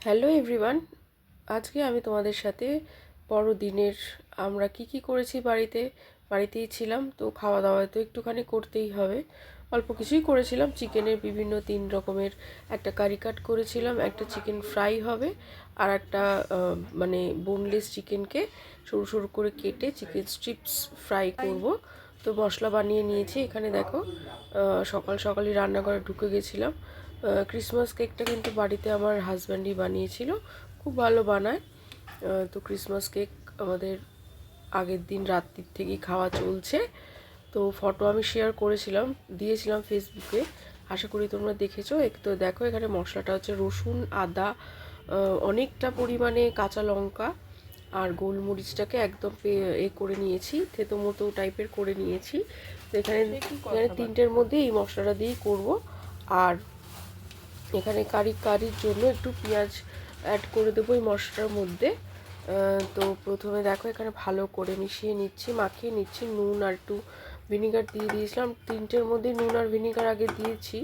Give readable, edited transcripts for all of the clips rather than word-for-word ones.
Hello everyone, আজকে আমি তোমাদের সাথে বড়দিনের আমরা কি করেছি বাড়িতেই ছিলাম। তো খাওয়া দাওয়া তো একটুখানি করতেই হবে। অল্প কিছুই করেছিলাম। চিকেনের বিভিন্ন 3 রকমের একটা কারি কাট করেছিলাম, একটা চিকেন ফ্রাই হবে, আর একটা মানে বোনলেস চিকেনকে সরু সরু করে কেটে চিকেন স্ট্রিপস ফ্রাই করব। তো মশলা বানিয়ে নিয়েছি। এখানে দেখো, সকাল সকালই রান্নাঘরে ঢুকে গেছিলাম। ক্রিসমাস কেকটা কিন্তু বাড়িতে আমার হাজব্যান্ডই বানিয়েছিল, খুব ভালো বানায়। তো ক্রিসমাস কেক আমাদের আগের দিন রাত্রির থেকেই খাওয়া চলছে। তো ফটো আমি শেয়ার করেছিলাম, দিয়েছিলাম ফেসবুকে, আশা করি তোমরা দেখেছো। তো দেখো, এখানে মশলাটা হচ্ছে রসুন, আদা, অনেকটা পরিমাণে কাঁচা লঙ্কা আর গোলমরিচটাকে একদম করে নিয়েছি, থেতো মতো টাইপের করে নিয়েছি। তো এখানে 3টের মধ্যে এই মশলাটা দিয়েই করব। আর এখানে কারির জন্য একটু পেঁয়াজ অ্যাড করে দেবো এই মশলার মধ্যে। তো প্রথমে দেখো, এখানে ভালো করে মাখিয়ে নিচ্ছি। নুন আর একটু ভিনিগার দিয়ে দিয়েছিলাম। 3টের মধ্যে নুন আর ভিনিগার আগে দিয়েছি।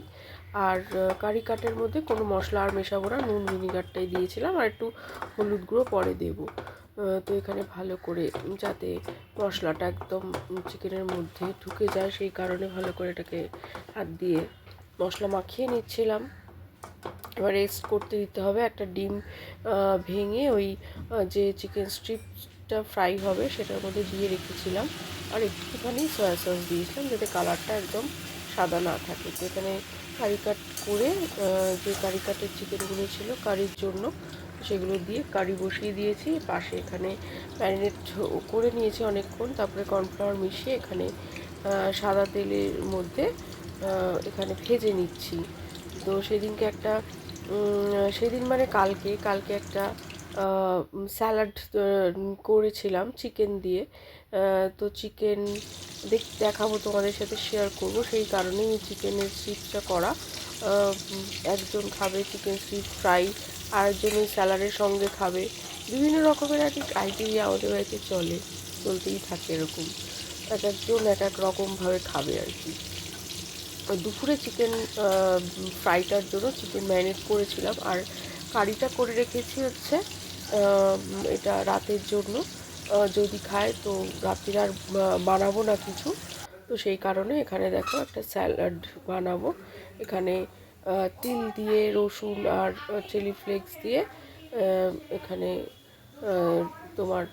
আর কারি কাটের মধ্যে কোনো মশলা আর মেশাবো না, নুন ভিনিগারটাই দিয়েছিলাম, আর একটু হলুদ গুঁড়ো পরে দেবো। তো এখানে ভালো করে যাতে মশলাটা একদম চিকেনের মধ্যে ঢুকে যায়, সেই কারণে ভালো করে এটাকে হাত দিয়ে মশলা মাখিয়ে নিচ্ছিলাম। এবার রেস্ট করতে দিতে হবে। একটা ডিম ভেঙে ওই যে চিকেন স্ট্রিপটা ফ্রাই হবে সেটার মধ্যে দিয়ে রেখেছিলাম, আর একটুখানি সয়া সস দিয়েছিলাম যাতে কালারটা একদম সাদা না থাকে। তো এখানে কারি কাট করে যে কারি কাটের চিকেনগুলো ছিল কারির জন্য, সেগুলো দিয়ে কারি বসিয়ে দিয়েছি। পাশে এখানে ম্যারিনেট করে নিয়েছি অনেকক্ষণ, তারপরে কর্নফ্লাওয়ার মিশিয়ে এখানে সাদা তেলের মধ্যে এখানে ভেজে নিচ্ছি। তো সেদিন মানে কালকে একটা স্যালাড করেছিলাম চিকেন দিয়ে। তো চিকেন দেখাবো, তোমাদের সাথে শেয়ার করব, সেই কারণেই চিকেনের স্ট্রিপটা করা। একজন খাবে চিকেন স্ট্রিপ ফ্রাই, আরেকজন ওই স্যালাডের সঙ্গে খাবে। বিভিন্ন রকমের আর কি ক্রাইটেরিয়া আমাদের বাড়িতে চলতেই থাকে এরকম। এক একজন এক এক রকমভাবে খাবে আর কি। দুপুরে চিকেন ফ্রাইটার জন্য চিকেন ম্যারিনেট করেছিলাম, আর কারিটা করে রেখেছি হচ্ছে এটা রাতের জন্য। যদি খায় তো রাত্রির আর বানাবো না কিছু। তো সেই কারণে এখানে দেখো একটা স্যালাড বানাবো। এখানে তিল দিয়ে, রসুন আর চিলি ফ্লেক্স দিয়ে এখানে তোমার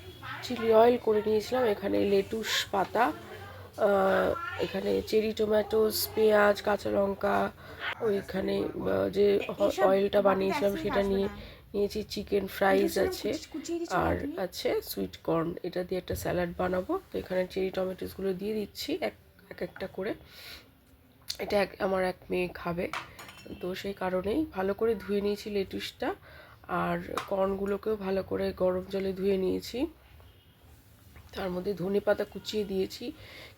চিলি অয়েল করে নিয়েছিলাম। এখানে লেটুস পাতা, এখানে চেরি টমেটোস, পেঁয়াজ, কাঁচা লঙ্কা, ওইখানে যে অয়েলটা বানিয়েছিলাম সেটা নিয়েছি। চিকেন ফ্রাইজ আছে, আর আছে সুইট কর্ন। এটা দিয়ে একটা স্যালাড বানাবো। তো এখানে চেরি টমেটোসগুলো দিয়ে দিচ্ছি এক একটা করে। এটা আমার এক মেয়ে খাবে, তো সেই কারণেই ভালো করে ধুয়ে নিয়েছি লেটুসটা, আর কর্নগুলোকেও ভালো করে গরম জলে ধুয়ে নিয়েছি। তার মধ্যে ধনেপাতা কুচিয়ে দিয়েছি,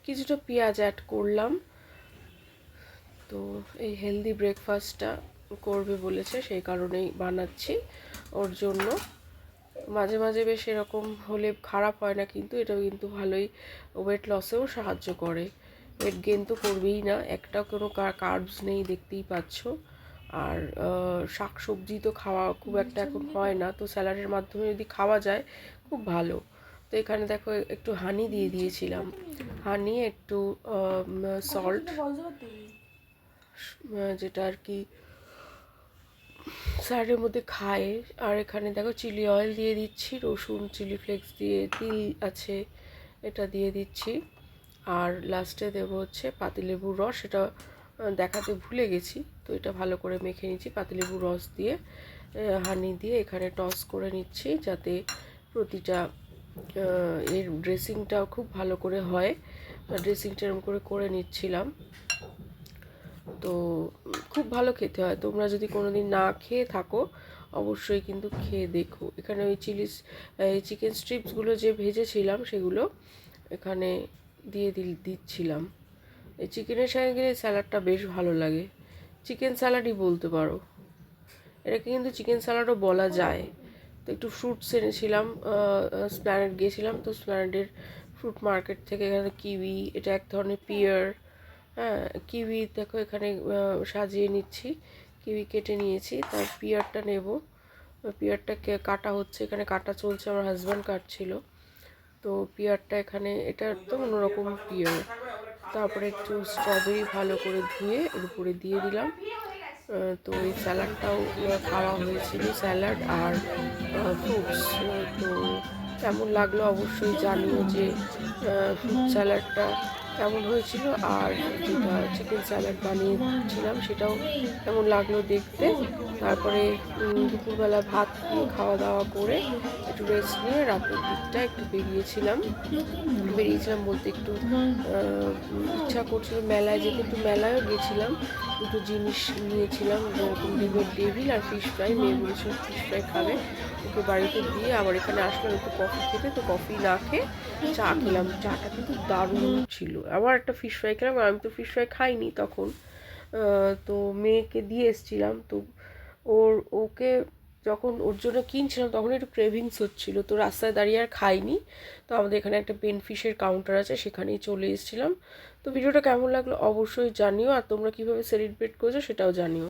কিছুটা পেঁয়াজ অ্যাড করলাম। তো এই হেলদি ব্রেকফাস্টটা করবে বলেছে, সেই কারণেই বানাচ্ছি ওর জন্য। মাঝে মাঝে বেশ এরকম হলে খারাপ হয় না, কিন্তু এটা কিন্তু ভালোই ওয়েট লসেও সাহায্য করে। ওয়েট গেইন তো করবেই না, একটা কোনো কার্বস নেই, দেখতেই পাচ্ছ। আর শাক সবজি তো খাওয়া খুব একটা এখন হয় না, তো স্যালাডের মাধ্যমে যদি খাওয়া যায় খুব ভালো। তো এখানে দেখো একটু হানি দিয়ে দিয়েছিলাম, হানি, একটু সল্ট, যেটা আর কি স্যালাডের মধ্যে খায়। আর এখানে দেখো চিলি অয়েল দিয়ে দিচ্ছি, রসুন, চিলি ফ্লেক্স দিয়ে, তিল আছে এটা দিয়ে দিচ্ছি। আর লাস্টে দেবো হচ্ছে পাতিলেবুর রস, এটা দেখাতে ভুলে গেছি। তো এটা ভালো করে মেখে নিচ্ছি পাতিলেবুর রস দিয়ে, হানি দিয়ে এখানে টস করে নিচ্ছি, যাতে প্রতিটা এর ড্রেসিংটাও খুব ভালো করে হয়। ড্রেসিংটা এরকম করে নিচ্ছিলাম। তো খুব ভালো খেতে হয়, তোমরা যদি কোনো দিন না খেয়ে থাকো অবশ্যই কিন্তু খেয়ে দেখো। এখানে ওই এই চিকেন স্ট্রিপসগুলো যে ভেজেছিলাম সেগুলো এখানে দিচ্ছিলাম। এই চিকেনের সঙ্গে গেলে স্যালাডটা বেশ ভালো লাগে, চিকেন স্যালাডই বলতে পারো। এটাকে কিন্তু চিকেন স্যালাডও বলা যায়। তো একটু ফ্রুটস এনেছিলাম, স্প্ল্যানেড গিয়েছিলাম, তো স্প্ল্যানেডের ফ্রুট মার্কেট থেকে এখানে কিউই, এটা এক ধরনের পিয়ার। হ্যাঁ, কিউই দেখো এখানে সাজিয়ে নিচ্ছি, কিউই কেটে নিয়েছি, তার পিয়ারটা নেব। পিয়ারটাকে কাটা হচ্ছে, এখানে কাটা চলছে, আমার হাজব্যান্ড কাটছিল। তো পিয়ারটা এখানে এটা তো অন্যরকম পিয়ার। তারপরে একটু স্ট্রবেরি ভালো করে ধুয়ে এর উপরে দিয়ে দিলাম। তো এই স্যালাডটাও খাওয়া হয়েছিল, স্যালাড আর ফ্রুটস। তো কেমন লাগলো অবশ্যই জানিও যে ফ্রুট স্যালাডটা কেমন হয়েছিল, আর যেটা চিকেন স্যালাড বানিয়েছিলাম সেটাও কেমন লাগলো দেখতে। তারপরে দুপুরবেলা ভাত দিয়ে খাওয়া দাওয়া করে একটু রেস্ট নিয়ে রাতের দিকটা একটু বেরিয়েছিলাম বলতে একটু ইচ্ছা করছিল মেলায় যেতে, একটু মেলায়ও গেছিলাম। দুটো জিনিস নিয়েছিলাম, যেরকম ডিমের টেবিল আর ফিশ ফ্রাই। মেয়ে বলেছিল ফিশ ফ্রাই খাবে, ওকে বাড়িতে দিয়ে আবার এখানে আসলাম একটু কফি খেতে। তো কফি না খেয়ে চা খেলাম, চাটা কিন্তু দারুণ ছিল। আবার একটা ফিশ ফ্রাই খেলাম, আমি তো ফিশ ফ্রাই খাইনি তখন। তো মেয়েকে দিয়ে এসেছিলাম। তো ওকে যখন ওর জন্য কিনছিলাম তখন একটু ক্রেভিংস হচ্ছিলো, তো রাস্তায় দাঁড়িয়ে আর খাইনি। তো আমাদের এখানে একটা পেন ফিশের কাউন্টার আছে, সেখানেই চলে এসেছিলাম। তো ভিডিওটা কেমন লাগলো অবশ্যই জানিও, আর তোমরা কীভাবে সেলিব্রেট করেছো সেটাও জানিও।